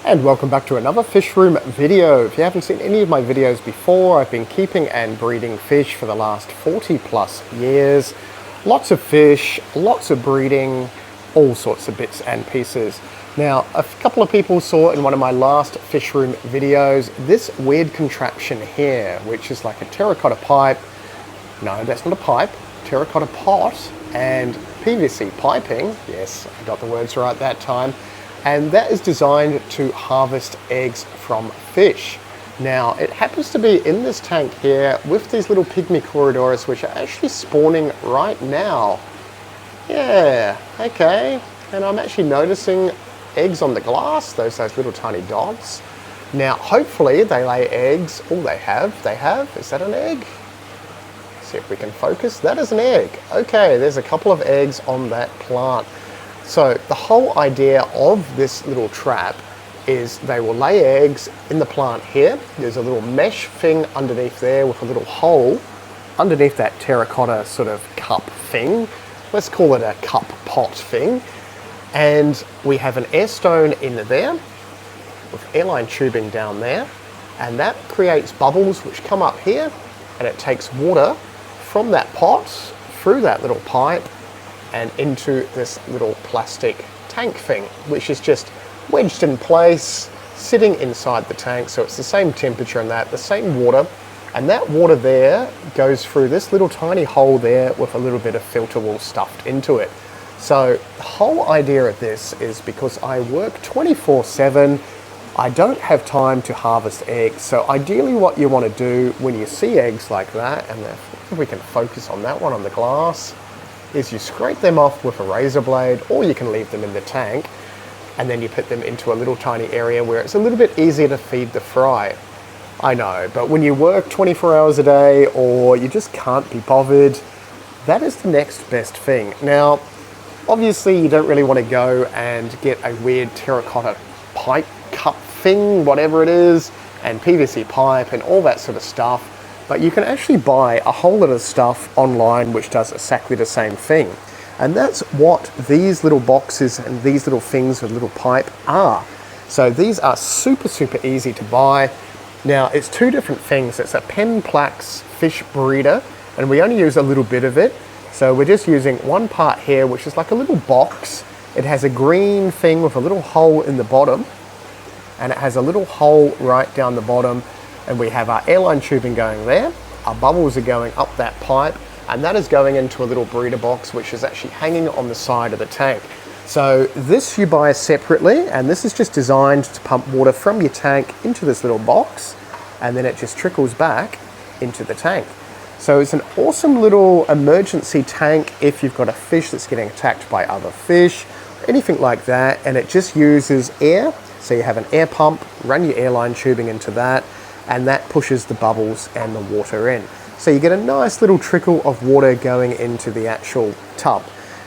And welcome back to another fish room video. If you haven't seen any of my videos before, I've been keeping and breeding fish for the last 40 plus years. Lots of fish, lots of breeding, all sorts of bits and pieces. Now, a couple of people saw in one of my last fish room videos this weird contraption here, which is like a terracotta pipe. No, that's not a pipe. Terracotta pot and PVC piping. Yes, I got the words right that time. And that is designed to harvest eggs from fish. Now, it happens to be in this tank here with these little Pygmy corydoras, which are actually spawning right now. Yeah, okay. And I'm actually noticing eggs on the glass, those little tiny dots. Now, hopefully they lay eggs. Oh, they have. Is that an egg? See if we can focus. That is an egg. Okay, there's a couple of eggs on that plant. So the whole idea of this little trap is they will lay eggs in the plant here. There's a little mesh thing underneath there with a little hole underneath that terracotta sort of cup thing. Let's call it a cup pot thing. And we have an air stone in there with airline tubing down there. And that creates bubbles which come up here, and it takes water from that pot through that little pipe and into this little plastic tank thing, which is just wedged in place, sitting inside the tank. So it's the same temperature and the same water. And that water there goes through this little tiny hole there with a little bit of filter wool stuffed into it. So the whole idea of this is because I work 24/7, I don't have time to harvest eggs. So ideally what you want to do when you see eggs like that, and if we can focus on that one on the glass, is you scrape them off with a razor blade, or you can leave them in the tank, and then you put them into a little tiny area where it's a little bit easier to feed the fry. I know, but when you work 24 hours a day or you just can't be bothered, that is the next best thing. Now, obviously you don't really want to go and get a weird terracotta pipe cup thing, whatever it is, and PVC pipe and all that sort of stuff. But you can actually buy a whole lot of stuff online which does exactly the same thing. And that's what these little boxes and these little things with little pipe are. So these are super easy to buy. Now, it's two different things. It's a Penplax fish breeder, and we only use a little bit of it. So we're just using one part here, which is like a little box. It has a green thing with a little hole in the bottom, and it has a little hole right down the bottom. And we have our airline tubing going there, our bubbles are going up that pipe, and that is going into a little breeder box which is actually hanging on the side of the tank. So this you buy separately, and this is just designed to pump water from your tank into this little box, and then it just trickles back into the tank. So it's an awesome little emergency tank if you've got a fish that's getting attacked by other fish, anything like that, and it just uses air. So you have an air pump, run your airline tubing into that, and that pushes the bubbles and the water in. So you get a nice little trickle of water going into the actual tub.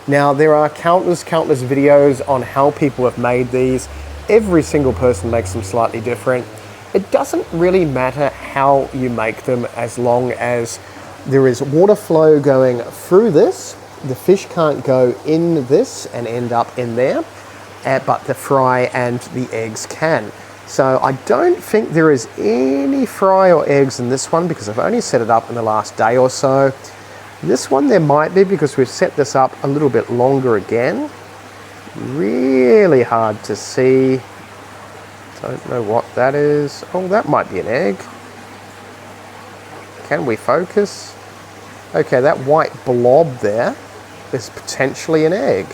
Now, there are countless videos on how people have made these. Every single person makes them slightly different. It doesn't really matter how you make them as long as there is water flow going through this. The fish can't go in this and end up in there, but the fry and the eggs can. So I don't think there is any fry or eggs in this one because I've only set it up in the last day or so. This one there might be because we've set this up a little bit longer again. Really hard to see. Don't know what that is. Oh, that might be an egg. Can we focus? Okay, that white blob there is potentially an egg.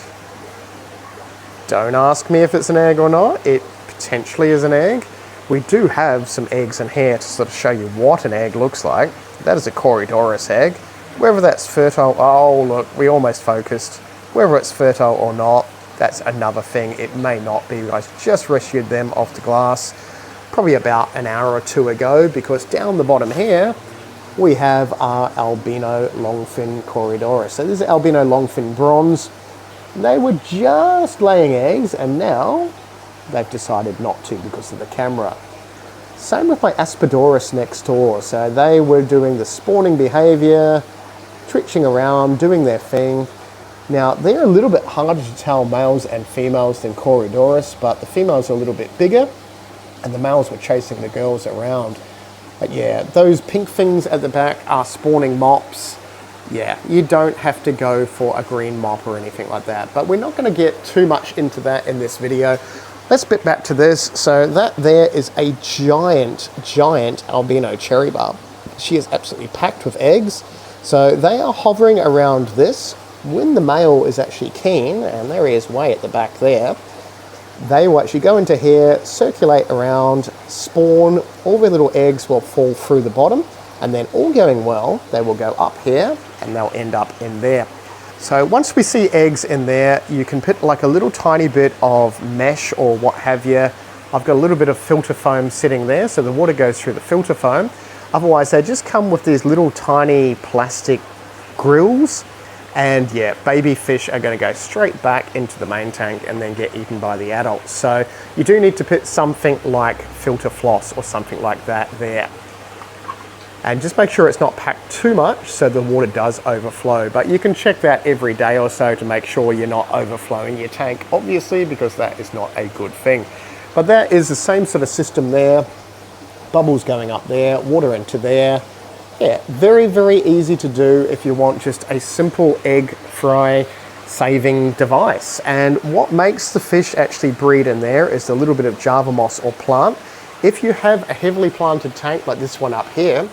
Don't ask me if it's an egg or not. It potentially is an egg. We do have some eggs in here to sort of show you what an egg looks like. That is a corydoras egg. Whether that's fertile, oh look, we almost focused. Whether it's fertile or not, that's another thing. It may not be. I just rescued them off the glass probably about an hour or two ago, because down the bottom here we have our albino longfin corydoras. So this is albino longfin bronze. They were just laying eggs, and now they've decided not to because of the camera. Same with my Rasbora next door. So they were doing the spawning behavior, twitching around, doing their thing. Now, they're a little bit harder to tell males and females than corydoras, but the females are a little bit bigger. and the males were chasing the girls around. But yeah, those pink things at the back are spawning mops. Yeah, you don't have to go for a green mop or anything like that, but we're not going to get too much into that in this video. Let's bit back to this. So that there is a giant albino cherry barb. She is absolutely packed with eggs. So they are hovering around this. When the male is actually keen, and there he is way at the back there, they will actually go into here, circulate around, spawn, all their little eggs will fall through the bottom, and then all going well, they will go up here and they'll end up in there. So once we see eggs in there, you can put like a little tiny bit of mesh or what have you. I've got a little bit of filter foam sitting there, so the water goes through the filter foam. Otherwise, they just come with these little tiny plastic grills. And yeah, baby fish are going to go straight back into the main tank and then get eaten by the adults. So you do need to put something like filter floss or something like that there. And just make sure it's not packed too much so the water does overflow. But you can check that every day or so to make sure you're not overflowing your tank, obviously, because that is not a good thing. But that is the same sort of system there. Bubbles going up there, water into there. Yeah, very, very easy to do if you want just a simple egg fry saving device. And what makes the fish actually breed in there is a little bit of Java moss or plant. If you have a heavily planted tank like this one up here,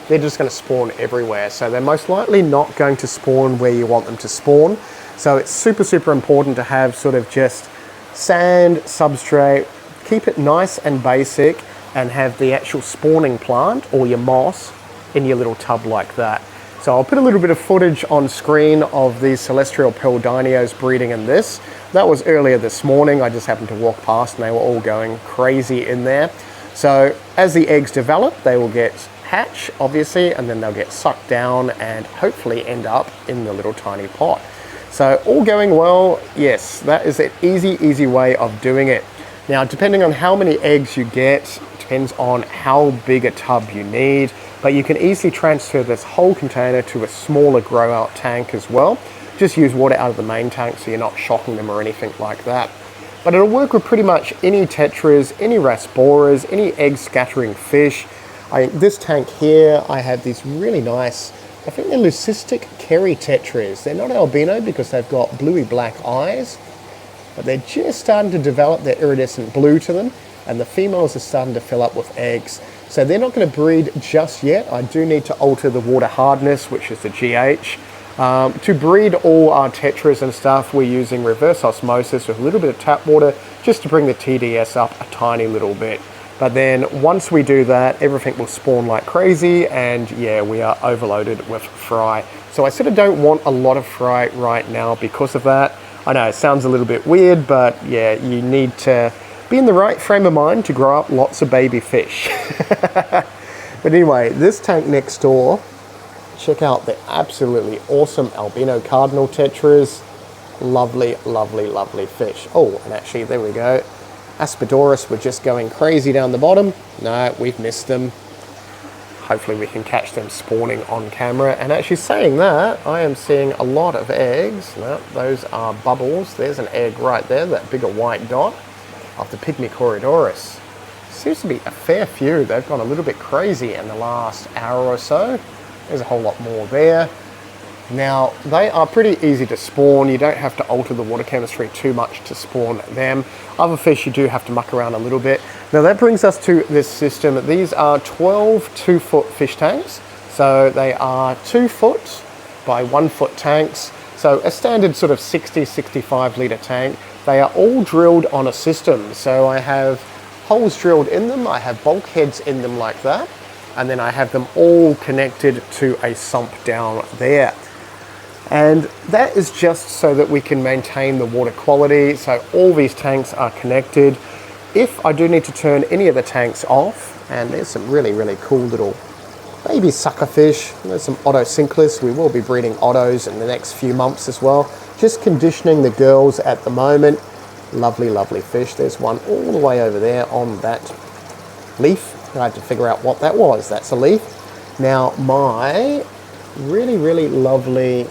they're just going to spawn everywhere. So they're most likely not going to spawn where you want them to spawn. So it's super, super important to have sort of just sand, substrate, keep it nice and basic, and have the actual spawning plant or your moss in your little tub like that. So I'll put a little bit of footage on screen of these celestial pearl dinios breeding in this. That was earlier this morning. I just happened to walk past and they were all going crazy in there. So as the eggs develop, they will get hatch, obviously, and then they'll get sucked down and hopefully end up in the little tiny pot. So all going well, yes, that is an easy way of doing it. Now, depending on how many eggs you get, depends on how big a tub you need, but you can easily transfer this whole container to a smaller grow out tank as well. Just use water out of the main tank so you're not shocking them or anything like that. But it'll work with pretty much any tetras, any rasboras, any egg scattering fish. This tank here, I have these really nice, I think they're leucistic kerry tetras. They're not albino because they've got bluey black eyes, but they're just starting to develop their iridescent blue to them, and the females are starting to fill up with eggs. So they're not going to breed just yet. I do need to alter the water hardness, which is the GH. To breed all our tetras and stuff, we're using reverse osmosis with a little bit of tap water just to bring the TDS up a tiny little bit. But then once we do that, everything will spawn like crazy, and yeah, we are overloaded with fry. So I sort of don't want a lot of fry right now because of that. I know it sounds a little bit weird, but yeah, you need to be in the right frame of mind to grow up lots of baby fish. But anyway, this tank next door, check out the absolutely awesome albino cardinal tetras. Lovely, lovely, lovely fish. Oh, and actually, there we go. Rasbora were just going crazy down the bottom. No, we've missed them. Hopefully we can catch them spawning on camera. And actually saying that, I am seeing a lot of eggs. No, those are bubbles. There's an egg right there, that bigger white dot of the Pygmy corydoras. Seems to be a fair few. They've gone a little bit crazy in the last hour or so. There's a whole lot more there. Now, they are pretty easy to spawn. You don't have to alter the water chemistry too much to spawn them. Other fish, you do have to muck around a little bit. Now, that brings us to this system. These are 12 2-foot fish tanks. So they are 2 foot by 1 foot tanks. So a standard sort of 60, 65 litre tank. They are all drilled on a system. So I have holes drilled in them. I have bulkheads in them like that. And then I have them all connected to a sump down there. And that is just so that we can maintain the water quality. So all these tanks are connected. If I do need to turn any of the tanks off, and there's some really, really cool little baby sucker fish. There's some otocinclus. We will be breeding ottos in the next few months as well. Just conditioning the girls at the moment. Lovely, lovely fish. There's one all the way over there on that leaf. I had to figure out what that was. That's a leaf. Now my really, really lovely,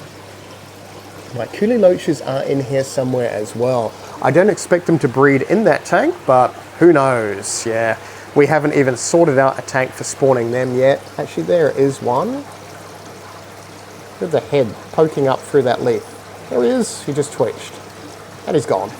my coolie loaches are in here somewhere as well. I don't expect them to breed in that tank, but Who knows? Yeah, we haven't even sorted out a tank for spawning them yet. Actually, there is one. There's a head poking up through that leaf. There he is. He just twitched. And he's gone.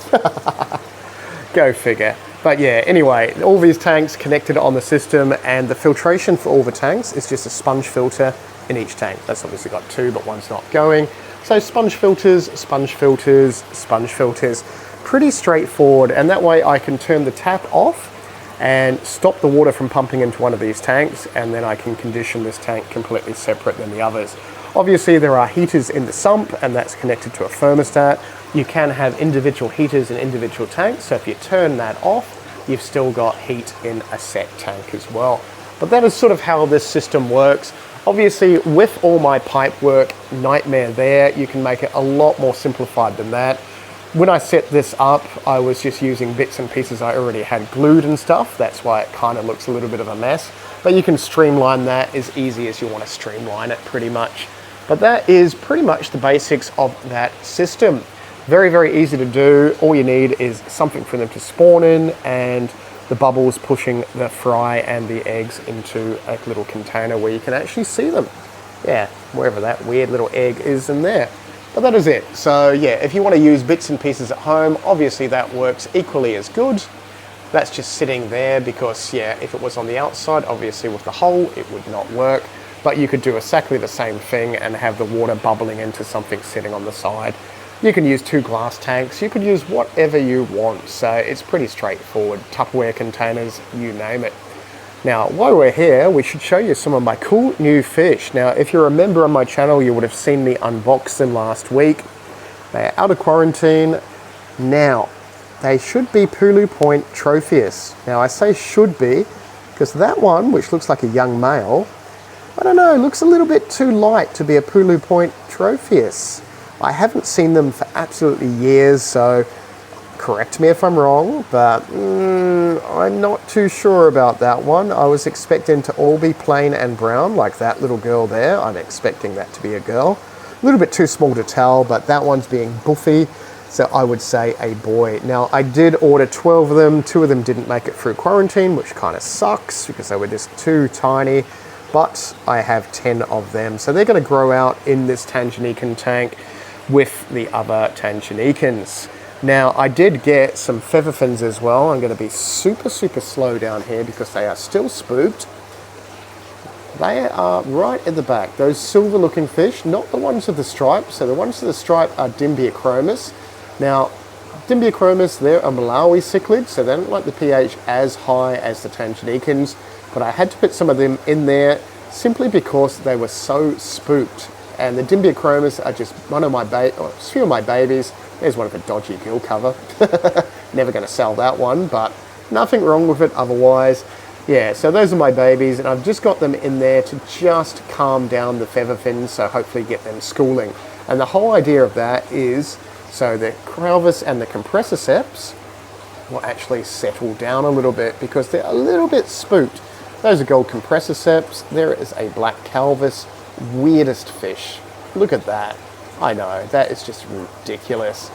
Go figure. But yeah, anyway, all these tanks connected on the system, and the filtration for all the tanks is just a sponge filter in each tank. That's obviously got two, but one's not going. So sponge filters, sponge filters, sponge filters. Pretty straightforward, and that way I can turn the tap off and stop the water from pumping into one of these tanks, and then I can condition this tank completely separate than the others. Obviously there are heaters in the sump, and that's connected to a thermostat. You can have individual heaters in individual tanks, so if you turn that off, you've still got heat in a set tank as well. But that is sort of how this system works. Obviously, with all my pipe work nightmare there, you can make it a lot more simplified than that. When I set this up, I was just using bits and pieces I already had glued and stuff. That's why it kind of looks a little bit of a mess. But you can streamline that as easy as you want to streamline it, pretty much. But that is pretty much the basics of that system. Very, very easy to do. All you need is something for them to spawn in, and the bubbles pushing the fry and the eggs into a little container where you can actually see them. Yeah, wherever that weird little egg is in there. But that is it. So yeah, if you want to use bits and pieces at home, obviously that works equally as good. That's just sitting there because, yeah, if it was on the outside, obviously with the hole, it would not work. But you could do exactly the same thing and have the water bubbling into something sitting on the side. You can use 2 glass tanks, you could use whatever you want, so it's pretty straightforward. Tupperware containers, you name it. Now, while we're here, we should show you some of my cool new fish. Now, if you're a member on my channel, you would have seen me unbox them last week. They're out of quarantine. Now, they should be Pulu Point Tropheus. Now, I say should be, because that one, which looks like a young male, I don't know, looks a little bit too light to be a Pulu Point Tropheus. I haven't seen them for absolutely years, so correct me if I'm wrong, but I'm not too sure about that one. I was expecting to all be plain and brown, like that little girl there. I'm expecting that to be a girl. A little bit too small to tell, but that one's being buffy, so I would say a boy. Now, I did order 12 of them. 2 of them didn't make it through quarantine, which kind of sucks because they were just too tiny, but I have 10 of them. So they're going to grow out in this Tanganyikan tank with the other Tanganyikas. Now, I did get some feather fins as well. I'm going to be super, super slow down here because they are still spooked. They are right at the back. Those silver looking fish, not the ones with the stripe. So the ones with the stripe are Dimbiachromis. Now, Dimbiachromis, they're a Malawi cichlid, so they don't like the pH as high as the Tanganyikans, but I had to put some of them in there simply because they were so spooked. And the Dimbiachromis are just one of my few of my babies. There's one of a dodgy gill cover. Never going to sell that one, but nothing wrong with it otherwise. Yeah, so those are my babies, and I've just got them in there to just calm down the feather fins, so hopefully get them schooling. And the whole idea of that is so the Cralvis and the Compressiceps will actually settle down a little bit because they're a little bit spooked. Those are gold Compressiceps. There is a black Calvis. Weirdest fish. Look at that. I know, that is just ridiculous.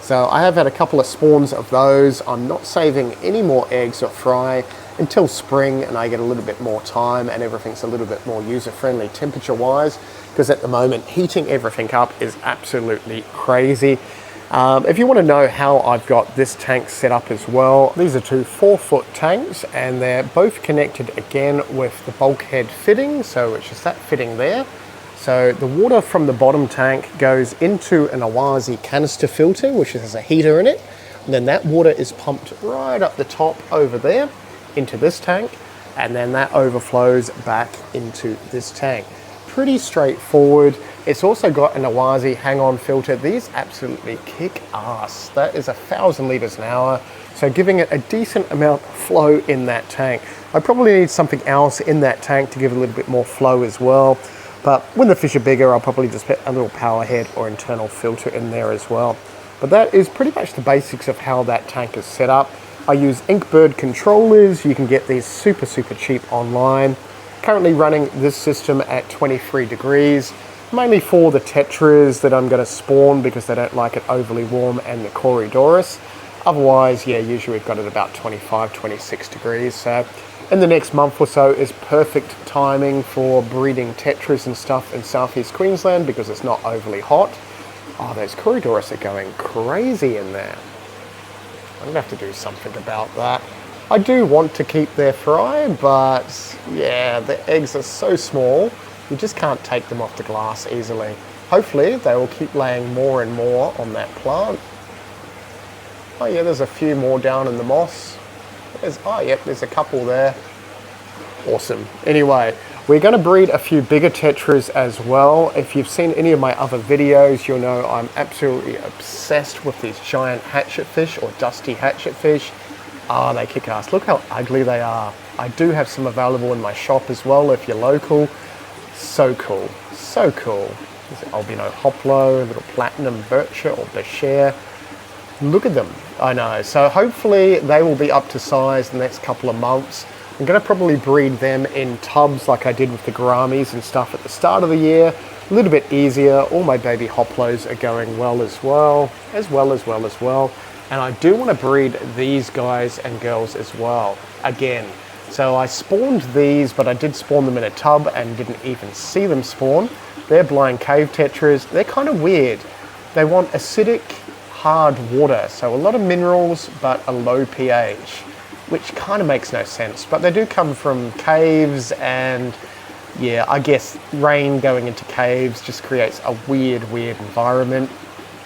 So I have had a couple of spawns of those. I'm not saving any more eggs or fry until spring, and I get a little bit more time and everything's a little bit more user-friendly temperature-wise, because at the moment heating everything up is absolutely crazy. If you want to know how I've got this tank set up as well, these are 2 4-foot tanks, and they're both connected again with the bulkhead fitting, so it's just that fitting there. So the water from the bottom tank goes into an Awazi canister filter, which has a heater in it, and then that water is pumped right up the top over there into this tank, and then that overflows back into this tank. Pretty straightforward. It's also got an Awazi hang-on filter. These absolutely kick ass. That is 1,000 litres an hour, so giving it a decent amount of flow in that tank. I probably need something else in that tank to give a little bit more flow as well, but when the fish are bigger, I'll probably just put a little power head or internal filter in there as well. But that is pretty much the basics of how that tank is set up. I use Inkbird controllers. You can get these super, super cheap online. Currently running this system at 23 degrees, mainly for the tetras that I'm going to spawn because they don't like it overly warm, and the corydoras. Otherwise, yeah, usually we've got it about 25, 26 degrees. So in the next month or so is perfect timing for breeding tetras and stuff in southeast Queensland because it's not overly hot. Oh, those corydoras are going crazy in there. I'm gonna have to do something about that. I do want to keep their fry, but yeah, the eggs are so small, you just can't take them off the glass easily. Hopefully they will keep laying more and more on that plant. Oh yeah, there's a few more down in the moss. Oh yep, there's a couple there. Awesome. Anyway, we're going to breed a few bigger tetras as well. If you've seen any of my other videos, you'll know I'm absolutely obsessed with these giant hatchet fish or dusty hatchet fish. Ah, they kick ass. Look how ugly they are. I do have some available in my shop as well if you're local. So cool. So cool. There's an albino hoplo, a little platinum bircher or becher. Look at them. I know. So hopefully they will be up to size in the next couple of months. I'm going to probably breed them in tubs like I did with the gouramis and stuff at the start of the year. A little bit easier. All my baby hoplos are going well. And I do want to breed these guys and girls as well. Again, so I spawned these, but I did spawn them in a tub and didn't even see them spawn. They're blind cave tetras. They're kind of weird. They want acidic, hard water, so a lot of minerals but a low pH, which kind of makes no sense, but they do come from caves, and yeah, I guess rain going into caves just creates a weird environment.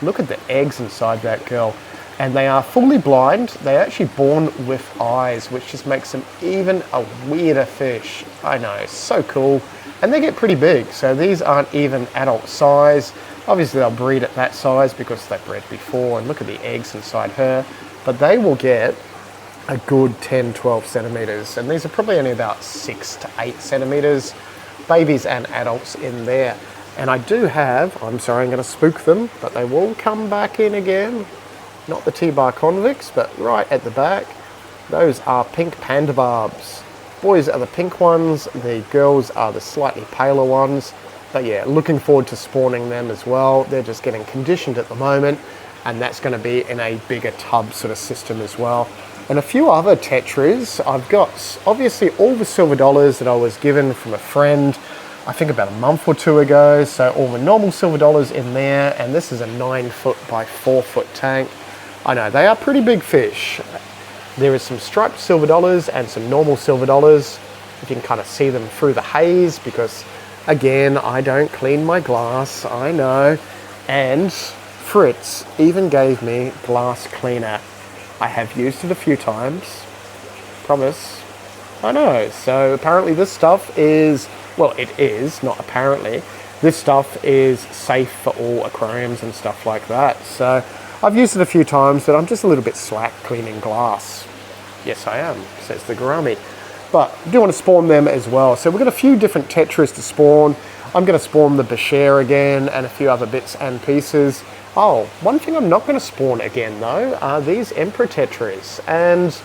Look at the eggs inside that girl, and they are fully blind. They're actually born with eyes, which just makes them even a weirder fish. I know, so cool. And they get pretty big, so these aren't even adult size. Obviously they'll breed at that size because they bred before, and look at the eggs inside her. But they will get a good 10, 12 centimeters. And these are probably only about 6 to 8 centimeters, babies and adults in there. And I do have, I'm sorry, I'm gonna spook them, but they will come back in again. Not the T-bar convicts, but right at the back. Those are pink panda barbs. Boys are the pink ones, the girls are the slightly paler ones. But yeah, looking forward to spawning them as well. They're just getting conditioned at the moment, and that's going to be in a bigger tub sort of system as well. And a few other tetras. I've got obviously all the silver dollars that I was given from a friend, I think about a month or two ago. So all the normal silver dollars in there, and this is a 9 foot by 4 foot tank. I know, they are pretty big fish. There is some striped silver dollars and some normal silver dollars. You can kind of see them through the haze because, again, I don't clean my glass, I know. And Fritz even gave me glass cleaner. I have used it a few times, promise. I know, so apparently this stuff is, well, it is, not apparently, this stuff is safe for all aquariums and stuff like that. So I've used it a few times, but I'm just a little bit slack cleaning glass. Yes, I am, says the gourami. But I do want to spawn them as well. So we've got a few different tetras to spawn. I'm going to spawn the becher again and a few other bits and pieces. Oh, one thing I'm not going to spawn again though are these emperor tetras. And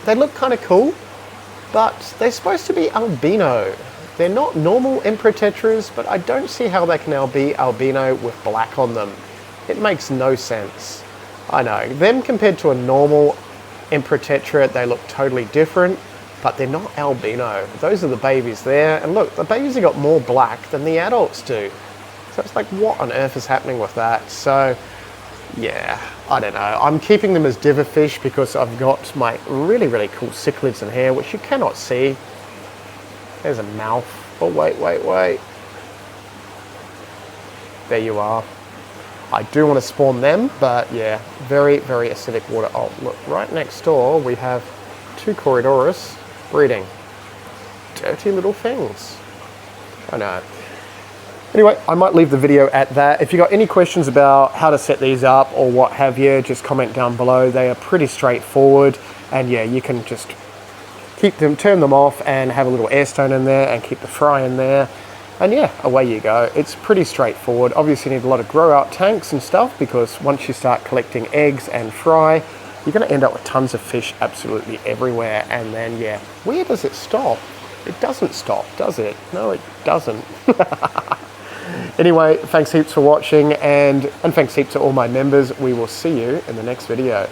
they look kind of cool, but they're supposed to be albino. They're not normal emperor tetras, but I don't see how they can now be albino with black on them. It makes no sense. I know, them compared to a normal emperor tetra, they look totally different, but they're not albino. Those are the babies there, and look, the babies have got more black than the adults do. So it's like, what on earth is happening with that? So yeah, I don't know. I'm keeping them as diver fish because I've got my really cool cichlids in here, which you cannot see. There's a mouth. Oh, wait. There you are. I do want to spawn them, but yeah, very acidic water. Oh, look, right next door we have 2 corydoras breeding. Dirty little things. I know. Anyway, I might leave the video at that. If you got any questions about how to set these up or what have you, just comment down below. They are pretty straightforward, and yeah, you can just keep them, turn them off and have a little air stone in there and keep the fry in there. And yeah, away you go. It's pretty straightforward. Obviously you need a lot of grow out tanks and stuff because once you start collecting eggs and fry, you're going to end up with tons of fish absolutely everywhere. And then yeah, where does it stop? It doesn't stop, does it? No, it doesn't. Anyway, thanks heaps for watching, and thanks heaps to all my members. We will see you in the next video.